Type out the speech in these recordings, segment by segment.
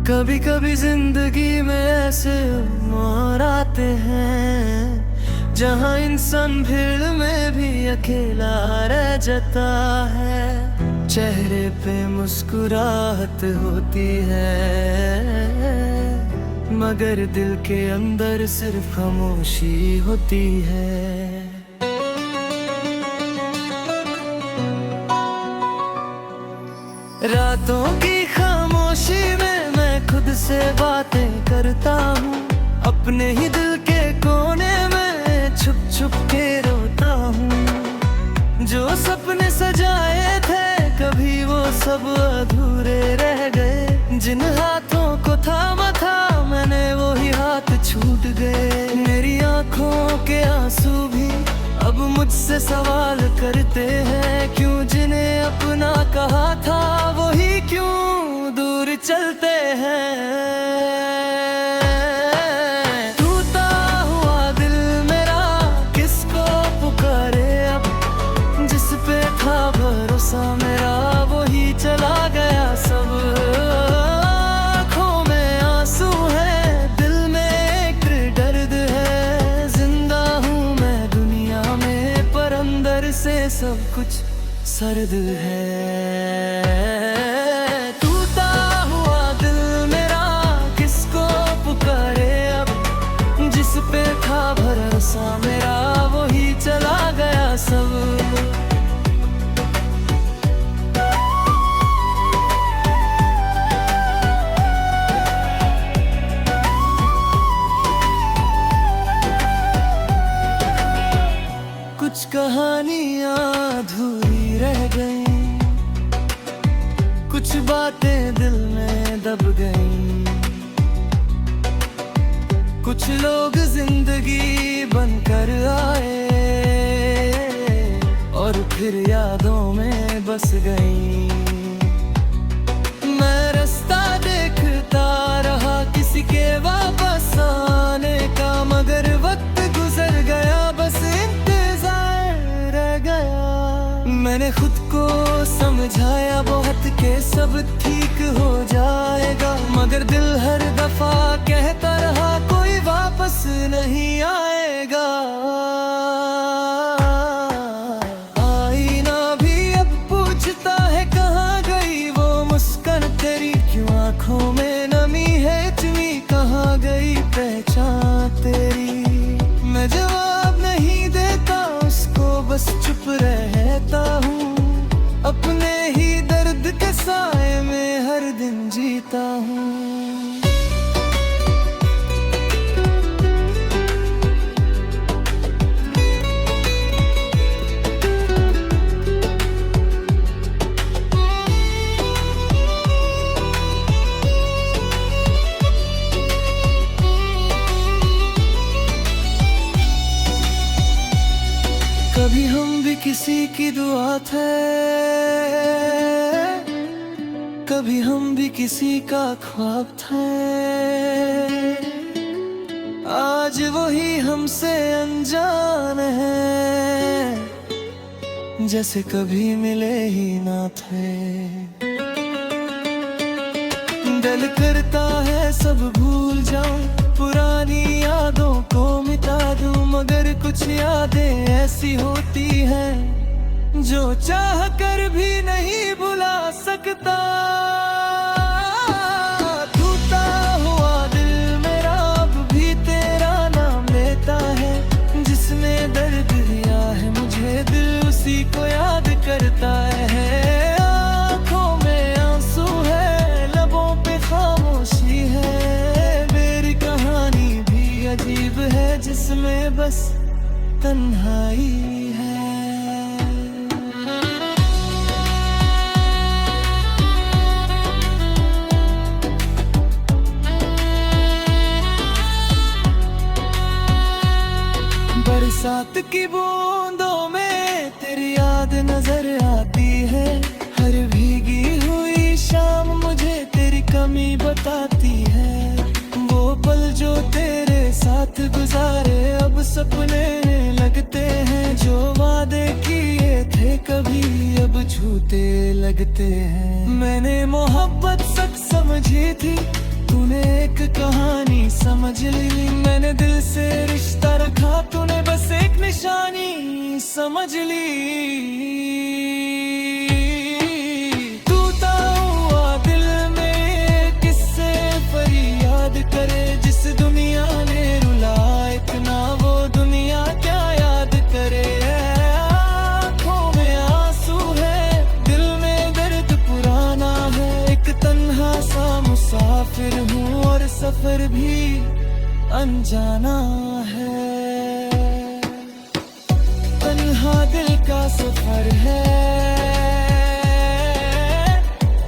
कभी कभी जिंदगी में ऐसे मोड़ आते हैं जहाँ इंसान भीड़ में भी अकेला रह जाता है। चेहरे पे मुस्कुराहट होती है मगर दिल के अंदर सिर्फ खामोशी होती है। रातों की खामोशी में मैं खुद से बातें करता हूँ, अपने ही दिल के कोने में छुप छुप के रोता हूँ। जो सपने सजाए थे कभी वो सब अधूरे रह गए, जिन हाथों को थामा था मैंने वो ही हाथ छूट गए। मेरी आंखों के आंसू भी अब मुझसे सवाल करते हैं, क्यों जिन्हें अपना कहा था वही क्यों दूर चलते हैं। टूटा हुआ दिल मेरा किसको पुकारे अब, जिस पे था भरोसा मेरा वही चला गया सब। आँखों में आंसू है, दिल में एक दर्द है, जिंदा हूँ मैं दुनिया में पर अंदर से सब कुछ सर्द है। टूटा हुआ दिल मेरा किसको पुकारे अब, जिस पे था भरोसा मेरा वही चला गया सब। कुछ कहानियां अधूरी रह गईं, कुछ बातें दिल में दब गईं, कुछ लोग जिंदगी बनकर आए और फिर यादों में बस गईं। मैं रास्ता देखता रहा किसी के वापस आने का, मगर वक्त गुजर गया बस मैंने खुद को समझाया बहुत के सब ठीक हो जाएगा, मगर दिल हर दफा कहता रहा कोई वापस नहीं आएगा। आईना भी अब पूछता है कहाँ गई वो मुस्कान तेरी, क्यों आंखों में नमी है इतनी, कहाँ गई पहचान तेरी। मैं जवाब नहीं देता उसको, बस चुप रहता हूँ, अपने ही दर्द के साए में हर दिन जीता हूँ। कभी हम भी किसी की दुआ थे, कभी हम भी किसी का ख्वाब थे, आज वही हमसे अनजान है जैसे कभी मिले ही ना थे। दिल करता है सब भूल जाऊं, पुरानी यादों को मिटा दूं, मगर कुछ यादें ऐसी होती हैं जो चाह कर भी नहीं भुला सकता। टूटा हुआ दिल मेरा अब भी तेरा नाम लेता है, जिसने दर्द दिया है मुझे दिल उसी को याद करता है। आँखों में आंसू है, लबों पे खामोशी है, मेरी कहानी भी अजीब है जिसमें बस तन्हाई है। बरसात की बूंदों में तेरी याद नजर आती है, हर भीगी हुई शाम मुझे तेरी कमी बताती है। वो पल जो तेरे साथ गुजारे अब सपने लगते हैं, जो वादे किए थे रोते लगते हैं। मैंने मोहब्बत सच समझी थी, तूने एक कहानी समझ ली। मैंने दिल से रिश्ता रखा, तूने बस एक निशानी समझ ली। टूटा हुआ दिल में किससे फरियाद करे, जिस दुनिया ने रुला इतना वो दुनिया क्या याद करे। आँखों में आंसू है, दिल में दर्द पुराना है। एक तन्हा सा मुसाफिर हूँ और सफर भी अनजाना है। तन्हा दिल का सफर है,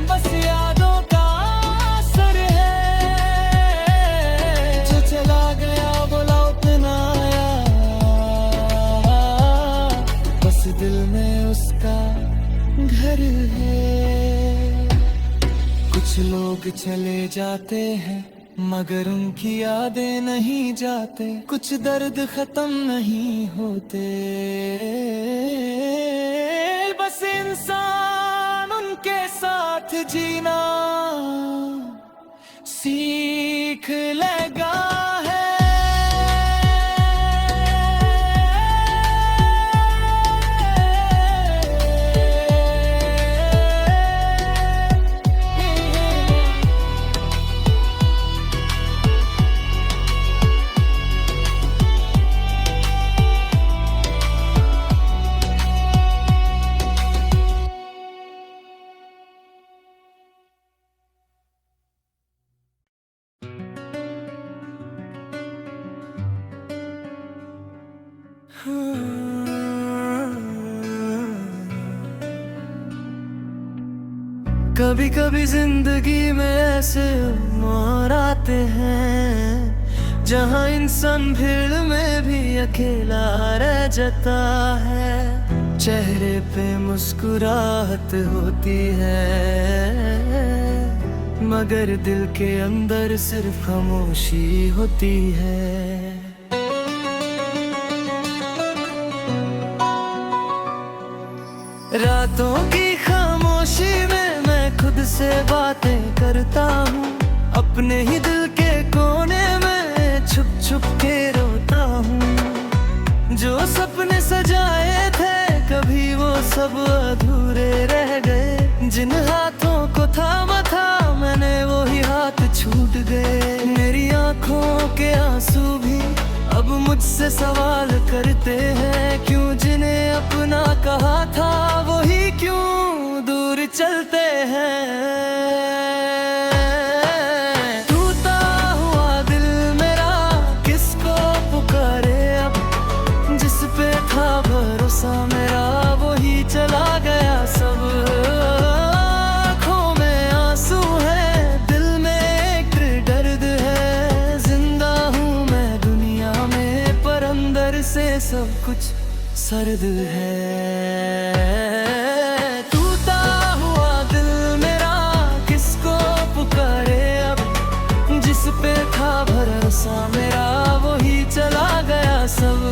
बस यादों का असर है। जो चला गया वो लौट ना आया, बस दिल में उसका घर है। कुछ लोग चले जाते हैं मगर उनकी यादें नहीं जाते। कुछ दर्द खत्म नहीं होते, बस इंसान उनके साथ जीना सीख लेगा है। कभी कभी जिंदगी में ऐसे मोड़ आते हैं जहाँ इंसान भीड़ में भी अकेला रह जाता है। चेहरे पे मुस्कुराहट होती है मगर दिल के अंदर सिर्फ खामोशी होती है। रातों की खामोशी में मैं खुद से बातें करता हूँ। अपने ही दिल के कोने में छुप छुप के रोता हूँ। जो सपने सजाए थे कभी वो सब अधूरे रह गए। जिन हाथों को थामा था मैंने वो ही हाथ छूट गए। मेरी आंखों के आंसू भी अब मुझसे सवाल करते हैं, क्यों जिन्हें अपना कहा था वही क्यों दूर चलते हैं। टूटा हुआ दिल मेरा किसको पुकारे अब, जिस पे था भरोसा मेरा वही चला गया सब। आँखों में आंसू है, दिल में एक दर्द है। जिंदा हूँ मैं दुनिया में पर अंदर से सब कुछ सर्द है। टूटा हुआ दिल मेरा किसको पुकारे अब, जिस पे था भरोसा मेरा वही चला गया सब।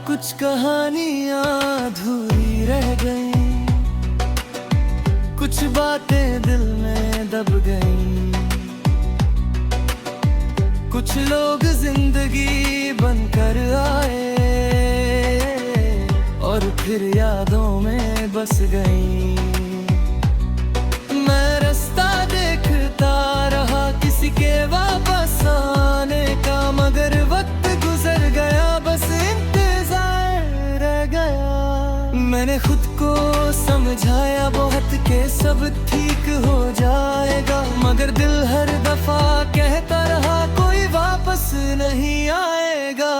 कुछ कहानियाँ अधूरी रह गईं, कुछ बातें दिल में दब गईं। कुछ लोग जिंदगी बनकर आए और फिर यादों में बस गईं। मैं रास्ता देखता रहा किसी के वापस आने का, मगर वक्त गुजर गया बस मैंने खुद को समझाया बहुत के सब ठीक हो जाएगा, मगर दिल हर दफा कहता रहा कोई वापस नहीं आएगा।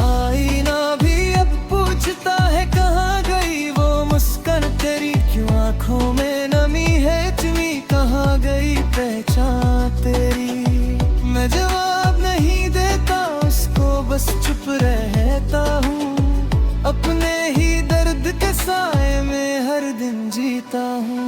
आईना भी अब पूछता है कहाँ गई वो मुस्कान तेरी, क्यों आंखों में नमी है इतनी, कहाँ गई पहचान तेरी। मैं जवाब नहीं देता उसको, बस चुप रहता हूँ अपने ही दर्द के साए में हर दिन। जीता हूँ।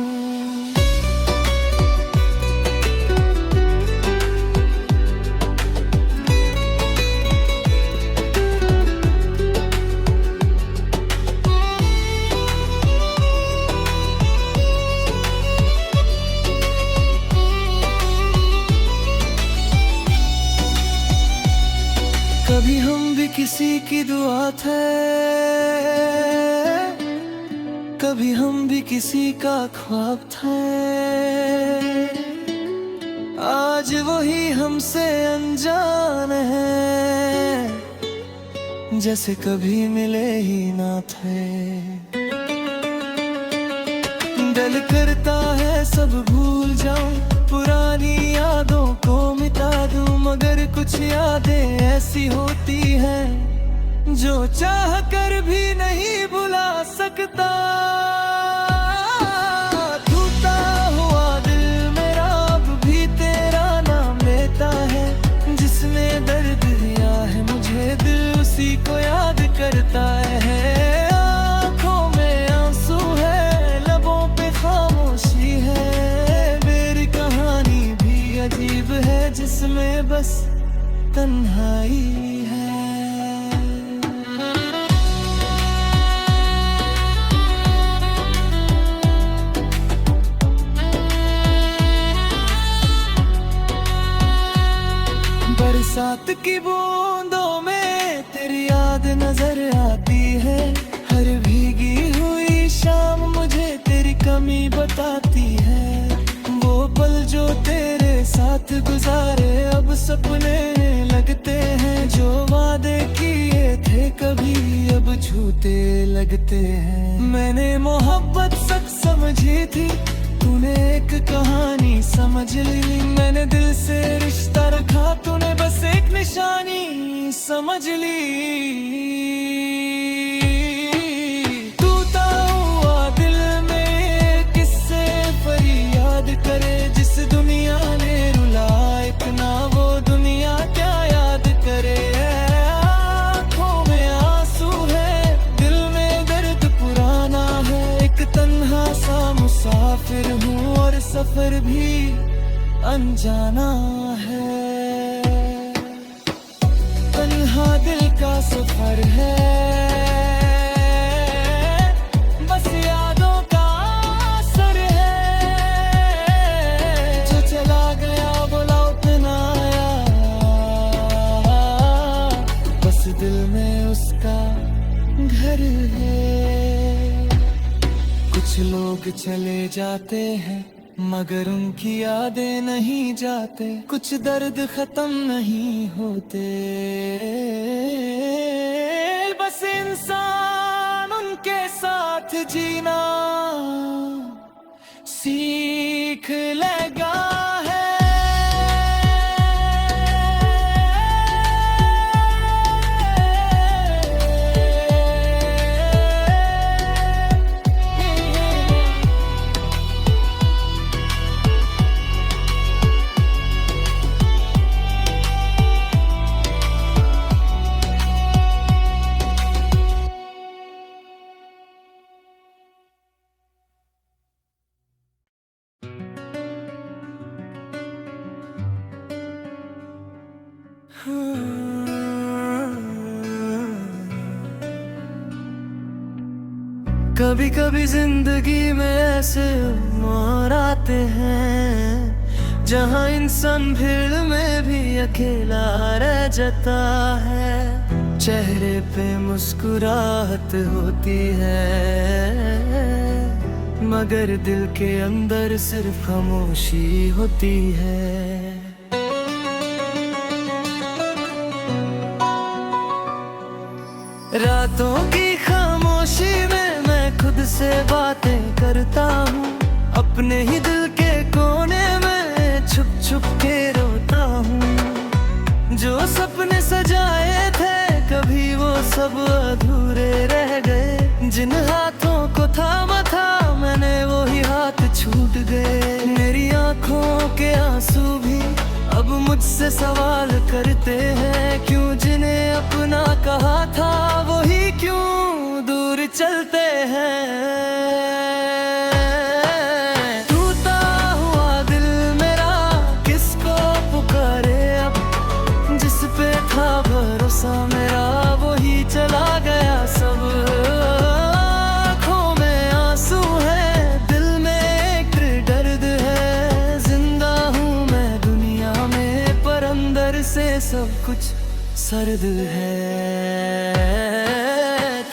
कभी हम भी किसी की दुआ थे, कभी हम भी किसी का ख्वाब थे। आज वही हमसे अनजान है, जैसे कभी मिले ही ना थे। दिल करता है सब भूल जाऊं, पुरानी यादों को मिटा दूं, मगर कुछ यादें ऐसी होती हैं जो चाह कर भी नहीं भुला सकता। टूटा हुआ दिल मेरा अब भी तेरा नाम लेता है, जिसने दर्द दिया है मुझे दिल उसी को याद करता है। आँखों में आंसू है, लबों पे खामोशी है, मेरी कहानी भी अजीब है जिसमें बस तन्हाई है। बरसात की बूंदों में तेरी याद नजर आती है, हर भीगी हुई शाम मुझे तेरी कमी बताती है। वो पल जो तेरे साथ गुजारे अब सपने लगते हैं, जो वादे किए थे कभी अब झूठे लगते हैं। मैंने मोहब्बत सच समझी थी, तूने एक कहानी समझ ली। मैंने दिल से रिश्ता रखा, तूने बस एक निशानी समझ ली। टूटा हुआ दिल में किससे फरियाद करे, जिस दुनिया ने रुलाया इतना वो दुनिया क्या याद करे। आँखों में आंसू है, दिल में दर्द पुराना है, एक तन्हा सा मुसाफिर हूँ और सफर भी अनजाना है। तन्हा दिल का सफर है, बस यादों का असर है। जो चला गया वो लौट ना आया, बस दिल में उसका घर है। कुछ लोग चले जाते हैं मगर उनकी यादें नहीं जाते, कुछ दर्द खत्म नहीं होते, बस इंसान उनके साथ जीना सीख लेगा है। कभी कभी जिंदगी में ऐसे मोड़ आते हैं जहाँ इंसान भीड़ में भी अकेला रह जाता है। चेहरे पे मुस्कुराहट होती है मगर दिल के अंदर सिर्फ खामोशी होती है। रातों की खामोशी में मैं खुद से बातें करता हूँ, अपने ही दिल के कोने में छुप छुप के रोता हूँ। जो सपने सजाए थे कभी वो सब अधूरे रह गए, जिन हाथों को थामा था मैंने वो ही हाथ छूट गए। मेरी आंखों के आंसू भी अब मुझसे सवाल करते हैं, क्यों जिन्हें अपना कहा था वो ही क्यों दूर चलते हैं। भरोसा मेरा वही चला गया सब। आँखों में आंसू है, दिल में एक दर्द है। जिंदा हूँ मैं दुनिया में, पर अंदर से सब कुछ सर्द है।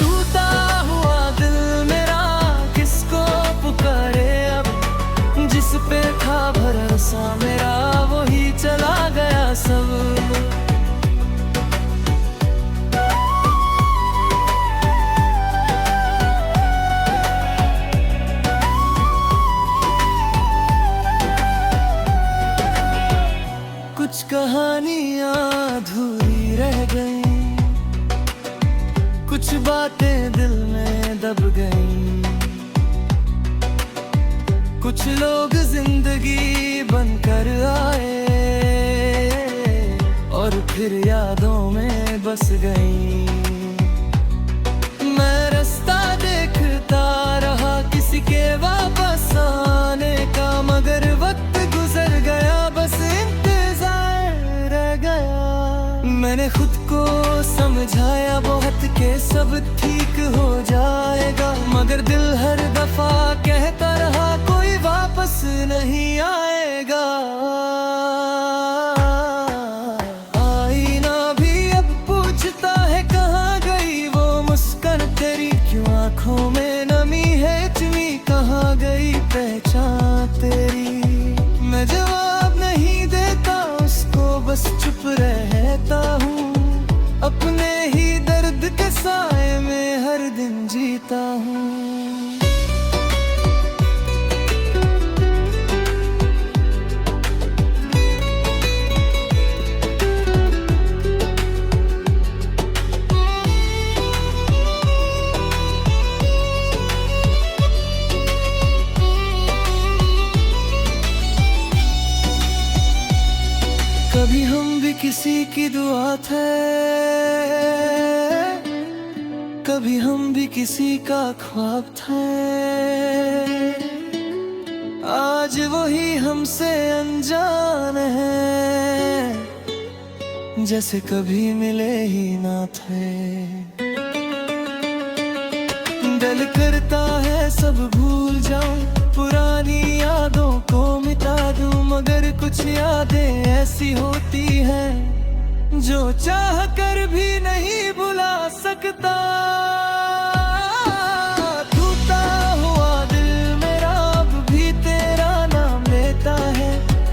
टूटा हुआ दिल मेरा किसको पुकारे अब, जिस पे था भरोसा मेरा वही चला गया सब। कुछ कहानियां अधूरी रह गईं, कुछ बातें दिल में दब गईं। कुछ लोग जिंदगी बनकर आए और फिर यादों में बस गईं। मैं रास्ता देखता रहा किसी के वापस आने का, मगर वक्त गुजर गया, बस मैंने खुद को समझाया बहुत के सब ठीक हो जाएगा, मगर दिल हर दफा कहता रहा कोई वापस नहीं आएगा। आईना भी अब पूछता है कहाँ गई वो मुस्कान तेरी, क्यों आंखों में नमी है इतनी, कहाँ गई पहचान तेरी। मैं जवाब नहीं देता उसको, बस चुप रहता हूँ, अपने ही दर्द के साए में हर दिन जीता हूँ। कभी हम भी किसी की दुआ थे, कभी हम भी किसी का ख्वाब थे। आज वही हमसे अनजान है, जैसे कभी मिले ही ना थे। दिल करता है सब भूल जाऊं, पुरानी यादों को मिटा दूं, मगर कुछ यादें ऐसी होती हैं जो चाह कर भी नहीं भुला सकता। टूटा हुआ दिल मेरा अब भी तेरा नाम लेता है,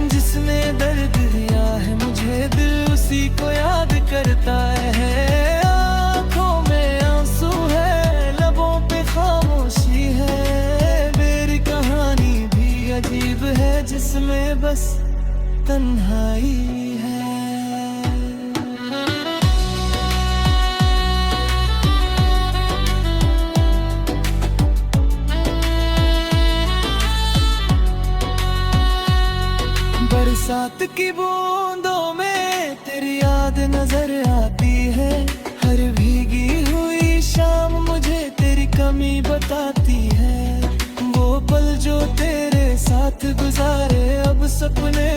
जिसने दर्द दिया है मुझे दिल उसी को याद करता है। आँखों में आंसू है, लबों पे खामोशी है, मेरी कहानी भी अजीब है जिसमें बस तन्हाई है। बरसात की बूंदों में तेरी याद नजर आती है, हर भीगी हुई शाम मुझे तेरी कमी बताती है। वो पल जो तेरे साथ गुजारे अब सपने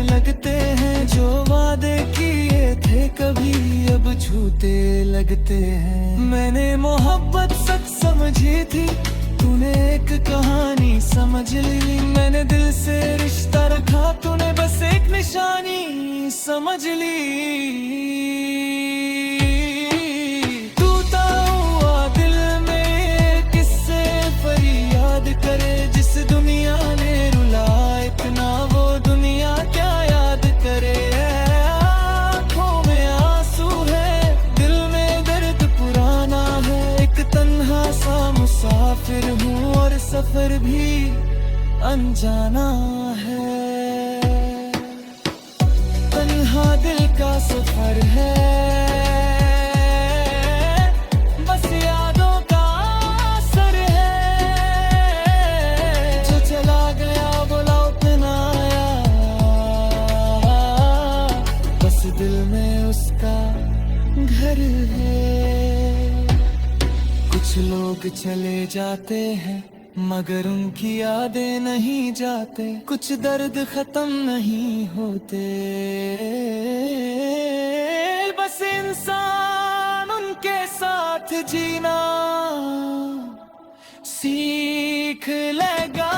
लगते हैं, जो वादे किए थे कभी अब झूठे लगते हैं। मैंने मोहब्बत सच समझी थी, तूने एक कहानी समझ ली। मैंने दिल से रिश्ता रखा, तूने बस एक निशानी समझ ली। टूटा हुआ दिल में किससे फरियाद करे, जिस दुनिया ने रुलाया इतना वो दुनिया क्या याद करे। आँखों में आंसू है, दिल में दर्द पुराना है, एक तन्हा सा मुसाफिर हूँ और सफर भी अनजाना है। तन्हा दिल का सफर है, बस यादों का असर है, जो चला गया वो लौट ना आया, बस दिल में उसका घर है। कुछ लोग चले जाते हैं मगर उनकी यादें नहीं जाते, कुछ दर्द खत्म नहीं होते, बस जैसे इंसान उनके साथ जीना सीख लेगा।